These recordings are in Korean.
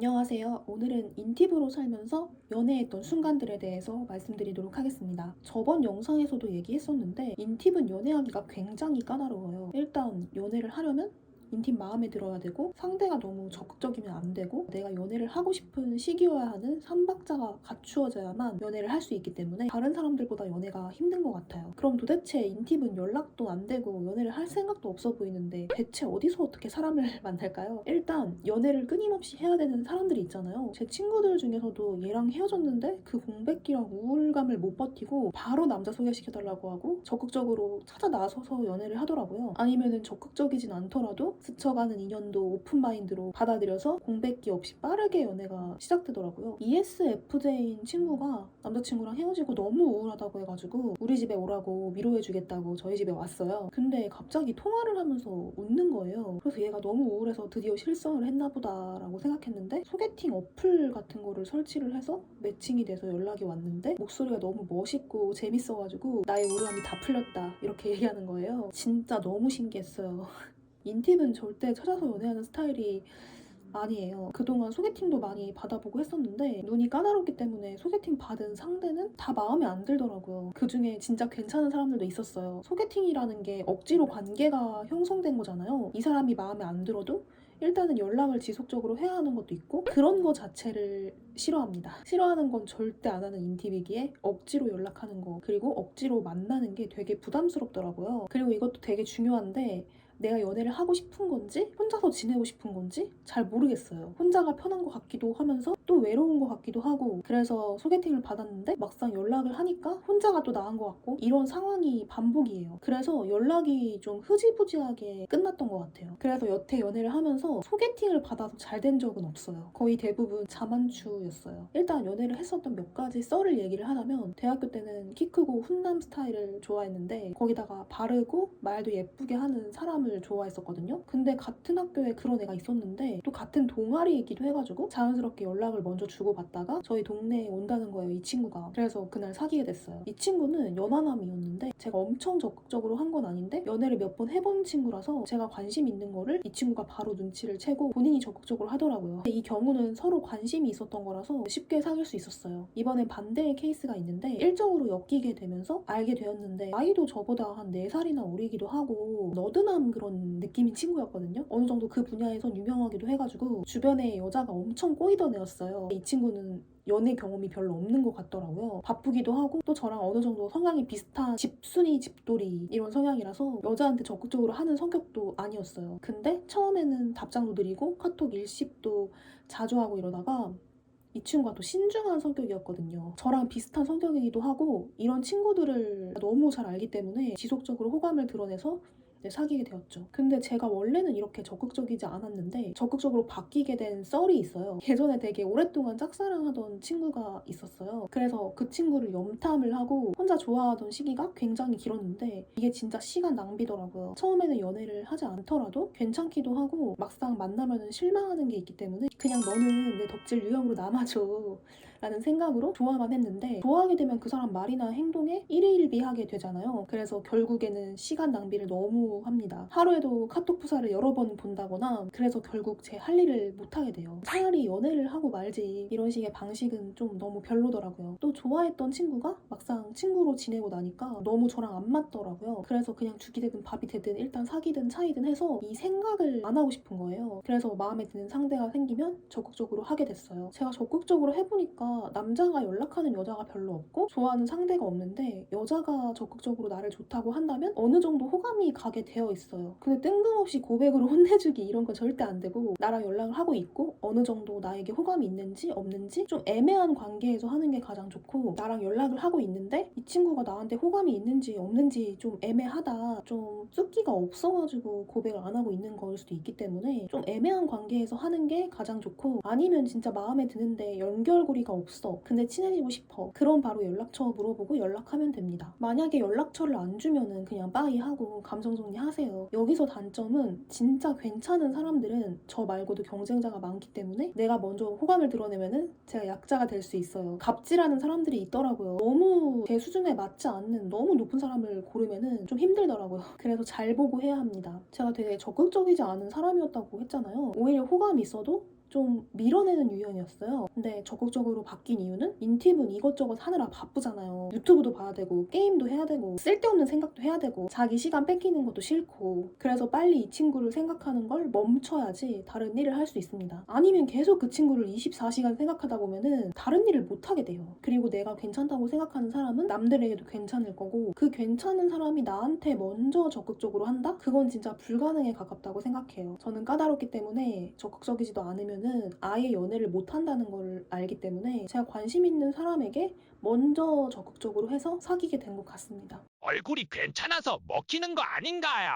안녕하세요. 오늘은 인팁으로 살면서 연애했던 순간들에 대해서 말씀드리도록 하겠습니다. 저번 영상에서도 얘기했었는데 인팁은 연애하기가 굉장히 까다로워요. 일단 연애를 하려면 인팁 마음에 들어야 되고 상대가 너무 적극적이면 안 되고 내가 연애를 하고 싶은 시기여야 하는 삼박자가 갖추어져야만 연애를 할 수 있기 때문에 다른 사람들보다 연애가 힘든 것 같아요. 그럼 도대체 인팁은 연락도 안 되고 연애를 할 생각도 없어 보이는데 대체 어디서 어떻게 사람을 만날까요? 일단 연애를 끊임없이 해야 되는 사람들이 있잖아요. 제 친구들 중에서도 얘랑 헤어졌는데 그 공백기랑 우울감을 못 버티고 바로 남자 소개시켜달라고 하고 적극적으로 찾아 나서서 연애를 하더라고요. 아니면은 적극적이진 않더라도 스쳐가는 인연도 오픈마인드로 받아들여서 공백기 없이 빠르게 연애가 시작되더라고요. ESFJ인 친구가 남자친구랑 헤어지고 너무 우울하다고 해가지고 우리 집에 오라고 위로해주겠다고 저희 집에 왔어요. 근데 갑자기 통화를 하면서 웃는 거예요. 그래서 얘가 너무 우울해서 드디어 실성을 했나 보다라고 생각했는데 소개팅 어플 같은 거를 설치를 해서 매칭이 돼서 연락이 왔는데 목소리가 너무 멋있고 재밌어가지고 나의 우울함이 다 풀렸다 이렇게 얘기하는 거예요. 진짜 너무 신기했어요. 인팁은 절대 찾아서 연애하는 스타일이 아니에요. 그동안 소개팅도 많이 받아보고 했었는데 눈이 까다롭기 때문에 소개팅 받은 상대는 다 마음에 안 들더라고요. 그중에 진짜 괜찮은 사람들도 있었어요. 소개팅이라는 게 억지로 관계가 형성된 거잖아요. 이 사람이 마음에 안 들어도 일단은 연락을 지속적으로 해야 하는 것도 있고 그런 거 자체를 싫어합니다. 싫어하는 건 절대 안 하는 인팁이기에 억지로 연락하는 거 그리고 억지로 만나는 게 되게 부담스럽더라고요. 그리고 이것도 되게 중요한데 내가 연애를 하고 싶은 건지 혼자서 지내고 싶은 건지 잘 모르겠어요. 혼자가 편한 것 같기도 하면서 또 외로운 것 같기도 하고 그래서 소개팅을 받았는데 막상 연락을 하니까 혼자가 또 나은 것 같고 이런 상황이 반복이에요. 그래서 연락이 좀 흐지부지하게 끝났던 것 같아요. 그래서 여태 연애를 하면서 소개팅을 받아서 잘 된 적은 없어요. 거의 대부분 자만추였어요. 일단 연애를 했었던 몇 가지 썰을 얘기를 하자면 대학교 때는 키 크고 훈남 스타일을 좋아했는데 거기다가 바르고 말도 예쁘게 하는 사람을 좋아했었거든요. 근데 같은 학교에 그런 애가 있었는데 또 같은 동아리이기도 해가지고 자연스럽게 연락을 먼저 주고받다가 저희 동네에 온다는 거예요, 이 친구가. 그래서 그날 사귀게 됐어요. 이 친구는 연하남이었는데 제가 엄청 적극적으로 한 건 아닌데 연애를 몇 번 해본 친구라서 제가 관심 있는 거를 이 친구가 바로 눈치를 채고 본인이 적극적으로 하더라고요. 근데 이 경우는 서로 관심이 있었던 거라서 쉽게 사귈 수 있었어요. 이번엔 반대의 케이스가 있는데 일적으로 엮이게 되면서 알게 되었는데 나이도 저보다 한 4살이나 어리기도 하고 너드남 그런 느낌인 친구였거든요. 어느 정도 그 분야에선 유명하기도 해가지고 주변에 여자가 엄청 꼬이던 애였어요. 이 친구는 연애 경험이 별로 없는 것 같더라고요. 바쁘기도 하고 또 저랑 어느 정도 성향이 비슷한 집순이 집돌이 이런 성향이라서 여자한테 적극적으로 하는 성격도 아니었어요. 근데 처음에는 답장도 느리고 카톡 일십도 자주 하고 이러다가 이 친구가 또 신중한 성격이었거든요. 저랑 비슷한 성격이기도 하고 이런 친구들을 너무 잘 알기 때문에 지속적으로 호감을 드러내서 사귀게 되었죠. 근데 제가 원래는 이렇게 적극적이지 않았는데 적극적으로 바뀌게 된 썰이 있어요. 예전에 되게 오랫동안 짝사랑하던 친구가 있었어요. 그래서 그 친구를 염탐을 하고 혼자 좋아하던 시기가 굉장히 길었는데 이게 진짜 시간 낭비더라고요. 처음에는 연애를 하지 않더라도 괜찮기도 하고 막상 만나면 실망하는 게 있기 때문에 그냥 너는 내 덕질 유형으로 남아줘 라는 생각으로 좋아만 했는데 좋아하게 되면 그 사람 말이나 행동에 일희일비하게 되잖아요. 그래서 결국에는 시간 낭비를 너무 합니다. 하루에도 카톡 프사를 여러 번 본다거나 그래서 결국 제 할 일을 못하게 돼요. 차라리 연애를 하고 말지 이런 식의 방식은 좀 너무 별로더라고요. 또 좋아했던 친구가 막상 친구로 지내고 나니까 너무 저랑 안 맞더라고요. 그래서 그냥 죽이 되든 밥이 되든 일단 사귀든 차이든 해서 이 생각을 안 하고 싶은 거예요. 그래서 마음에 드는 상대가 생기면 적극적으로 하게 됐어요. 제가 적극적으로 해보니까 남자가 연락하는 여자가 별로 없고 좋아하는 상대가 없는데 여자가 적극적으로 나를 좋다고 한다면 어느 정도 호감이 가게 되어 있어요. 근데 뜬금없이 고백으로 혼내주기 이런 건 절대 안 되고 나랑 연락을 하고 있고 어느 정도 나에게 호감이 있는지 없는지 좀 애매한 관계에서 하는 게 가장 좋고 나랑 연락을 하고 있는데 이 친구가 나한테 호감이 있는지 없는지 좀 애매하다 좀 쑥기가 없어가지고 고백을 안 하고 있는 거일 수도 있기 때문에 좀 애매한 관계에서 하는 게 가장 좋고 아니면 진짜 마음에 드는데 연결고리가 없어 근데 친해지고 싶어 그럼 바로 연락처 물어보고 연락하면 됩니다. 만약에 연락처를 안 주면은 그냥 빠이 하고 감정 정리하세요. 여기서 단점은 진짜 괜찮은 사람들은 저 말고도 경쟁자가 많기 때문에 내가 먼저 호감을 드러내면은 제가 약자가 될 수 있어요. 갑질하는 사람들이 있더라고요. 너무 제 수준에 맞지 않는 너무 높은 사람을 고르면은 좀 힘들더라고요. 그래서 잘 보고 해야 합니다. 제가 되게 적극적이지 않은 사람이었다고 했잖아요. 오히려 호감이 있어도 좀 밀어내는 유형이었어요. 근데 적극적으로 바뀐 이유는 인팁은 이것저것 하느라 바쁘잖아요. 유튜브도 봐야 되고 게임도 해야 되고 쓸데없는 생각도 해야 되고 자기 시간 뺏기는 것도 싫고 그래서 빨리 이 친구를 생각하는 걸 멈춰야지 다른 일을 할 수 있습니다. 아니면 계속 그 친구를 24시간 생각하다 보면은 다른 일을 못 하게 돼요. 그리고 내가 괜찮다고 생각하는 사람은 남들에게도 괜찮을 거고 그 괜찮은 사람이 나한테 먼저 적극적으로 한다? 그건 진짜 불가능에 가깝다고 생각해요. 저는 까다롭기 때문에 적극적이지도 않으면은 아예 연애를 못 한다는 걸 알기 때문에 제가 관심 있는 사람에게 먼저 적극적으로 해서 사귀게 된 것 같습니다. 얼굴이 괜찮아서 먹히는 거 아닌가요?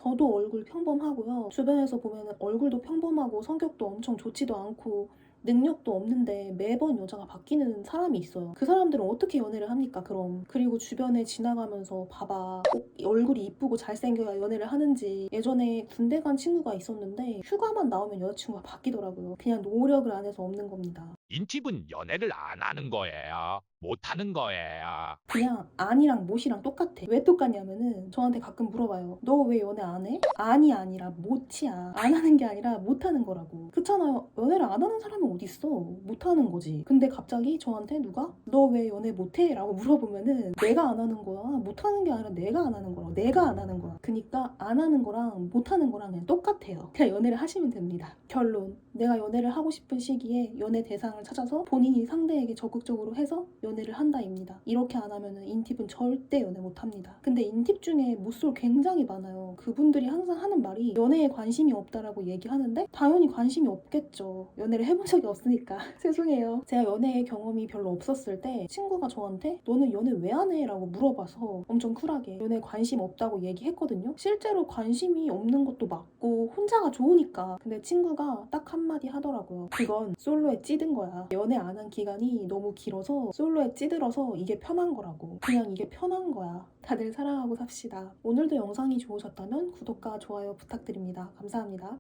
저도 얼굴 평범하고요. 주변에서 보면 얼굴도 평범하고 성격도 엄청 좋지도 않고 능력도 없는데 매번 여자가 바뀌는 사람이 있어요. 그 사람들은 어떻게 연애를 합니까, 그럼? 그리고 주변에 지나가면서 봐봐. 꼭 얼굴이 이쁘고 잘생겨야 연애를 하는지. 예전에 군대 간 친구가 있었는데 휴가만 나오면 여자친구가 바뀌더라고요. 그냥 노력을 안 해서 없는 겁니다. 인팁은 연애를 안 하는 거예요. 못 하는 거예요. 그냥 아니랑 못이랑 똑같아. 왜 똑같냐면은 저한테 가끔 물어봐요. 너 왜 연애 안 해? 아니 아니라 못이야. 안 하는 게 아니라 못 하는 거라고. 그렇잖아요. 연애를 안 하는 사람이 어딨어. 못 하는 거지. 근데 갑자기 저한테 누가 너 왜 연애 못 해? 라고 물어보면은 내가 안 하는 거야. 못 하는 게 아니라 내가 안 하는 거라고. 내가 안 하는 거야. 그니까 안 하는 거랑 못 하는 거랑 그냥 똑같아요. 그냥 연애를 하시면 됩니다. 결론. 내가 연애를 하고 싶은 시기에 연애 대상을 찾아서 본인이 상대에게 적극적으로 해서 연애를 한다입니다. 이렇게 안 하면은 인팁은 절대 연애 못 합니다. 근데 인팁 중에 모쏠 굉장히 많아요. 그분들이 항상 하는 말이 연애에 관심이 없다라고 얘기하는데 당연히 관심이 없겠죠. 연애를 해본 적이 없으니까. 죄송해요. 제가 연애 경험이 별로 없었을 때 친구가 저한테 너는 연애 왜 안 해? 라고 물어봐서 엄청 쿨하게 연애에 관심 없다고 얘기했거든요. 실제로 관심이 없는 것도 맞고 혼자가 좋으니까. 근데 친구가 딱 한마디 하더라고요. 그건 솔로에 찌든 거야. 연애 안 한 기간이 너무 길어서 솔로에 찌들어서 이게 편한 거라고. 그냥 이게 편한 거야. 다들 사랑하고 삽시다. 오늘도 영상이 좋으셨다면 구독과 좋아요 부탁드립니다. 감사합니다.